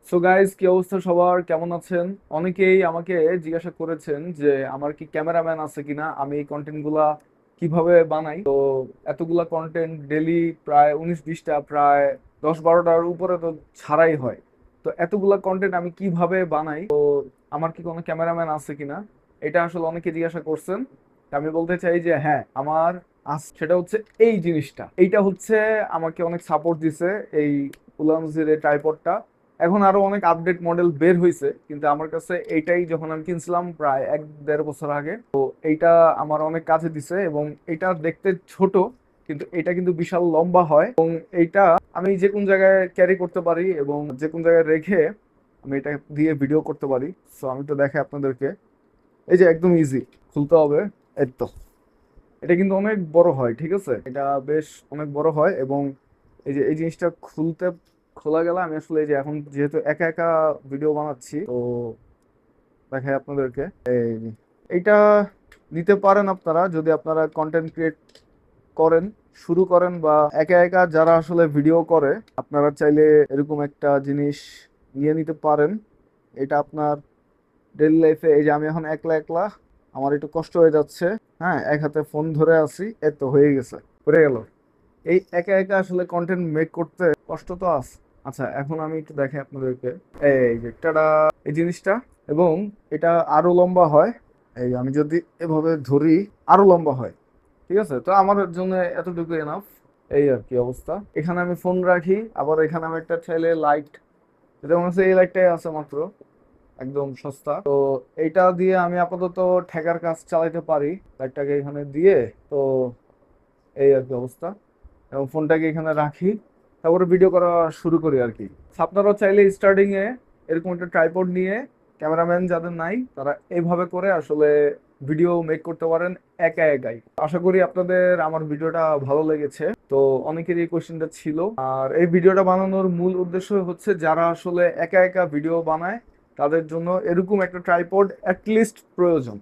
So guys, কি অবস্থা সবার? কেমন আছেন? অনেকেই আমাকে জিজ্ঞাসা করেছেন যে আমার কি ক্যামেরাম্যান আছে কিনা, আমি এই কন্টেন্ট গুলা কিভাবে বানাই। তো এতগুলা কন্টেন্ট ডেলি, প্রায় 19-20টা, প্রায় 10-12টার উপরে তো ছাড়াই হয়। তো এতগুলা কন্টেন্ট আমি কিভাবে বানাই, আমার কি কোনো ক্যামেরাম্যান আছে কিনা, এটা আসলে অনেকে জিজ্ঞাসা করছেন। তা আমি বলতে চাই যে হ্যাঁ, আমার আছে। সেটা হচ্ছে এই জিনিসটা, এইটা হচ্ছে আমাকে অনেক সাপোর্ট দিছে, এই উলানজির এই ট্রাইপডটা। এখন আরো অনেক আপডেট মডেল বের হয়েছে, কিন্তু আমার কাছে এইটাই যখন আমি কিনছিলাম প্রায় 1-1.5 বছর আগে, তো এইটা আমার অনেক কাজে দিছে। এবং এটা দেখতে ছোট, কিন্তু এটা কিন্তু বিশাল লম্বা হয়। এবং এইটা আমি যে কোন জায়গায় ক্যারি করতে পারি এবং যে কোন জায়গায় রেখে আমি এটা দিয়ে ভিডিও করতে পারি। সো আমি তো দেখাই আপনাদেরকে। এই যে একদম ইজি, খুলতে হবে। এই তো, এটা কিন্তু অনেক বড় হয়, ঠিক আছে? এটা বেশ অনেক বড় হয়। এবং এই যে এই জিনিসটা খোলা গেল। আমি আসলে এই যে এখন যেহেতু একা একা ভিডিও বানাচ্ছি, তো দেখাই আপনাদেরকে। এই যে, এইটা নিতে পারেন আপনারা যদি আপনারা কন্টেন্ট ক্রিয়েট করেন, শুরু করেন, বা একা একা যারা আসলে ভিডিও করে, আপনারা চাইলে এরকম একটা জিনিস নিয়ে নিতে পারেন। এটা আপনার ডেইলি লাইফে, এই যে আমি এখন একলা একলা, আমার একটু কষ্ট হয়ে যাচ্ছে। হ্যাঁ, এক হাতে ফোন ধরে আছি, এত হয়ে গেছে, পড়ে গেল। এই একা একা আসলে কন্টেন্ট মেক করতে কষ্ট তো আছে। আচ্ছা, এখন আমি একটু দেখাই আপনাদেরকে। এই যে টাটা, এই জিনিসটা। এবং এটা আরো লম্বা হয়। এই আমি যদি এভাবে ধরি, আরো লম্বা হয়। ঠিক আছে, তো আমার জন্য এতটুকু এনাফ। এই আর কি অবস্থা। এখানে আমি ফোন রাখি, আবার এখানে আমি একটা চাইলে লাইট, যেমন হচ্ছে এই লাইটটাই আছে মাত্র, একদম সস্তা। তো এইটা দিয়ে আমি আপাতত ঠেকার কাজ চালাইতে পারি, লাইটটাকে এখানে দিয়ে। তো এই আর কি অবস্থা। এবং ফোনটাকে এখানে রাখি, তারপরে ভিডিও করা শুরু করি আর কি। আপনারাও চাইলে স্টার্টিং এ এরকম একটা ট্রাইপড নিয়ে, ক্যামেরাম্যান যাদের নাই তারা এইভাবে করে আসলে ভিডিও মেক করতে পারেন একা একাই। আশা করি আপনাদের আমার ভিডিওটা ভালো লেগেছে। তো অনেকেরই এই কোশ্চেনটা ছিল। আর এই ভিডিওটা বানানোর মূল উদ্দেশ্য হচ্ছে যারা আসলে একা একা ভিডিও বানায়, তাদের জন্য এরকম একটা ট্রাইপড অ্যাটলিস্ট প্রয়োজন।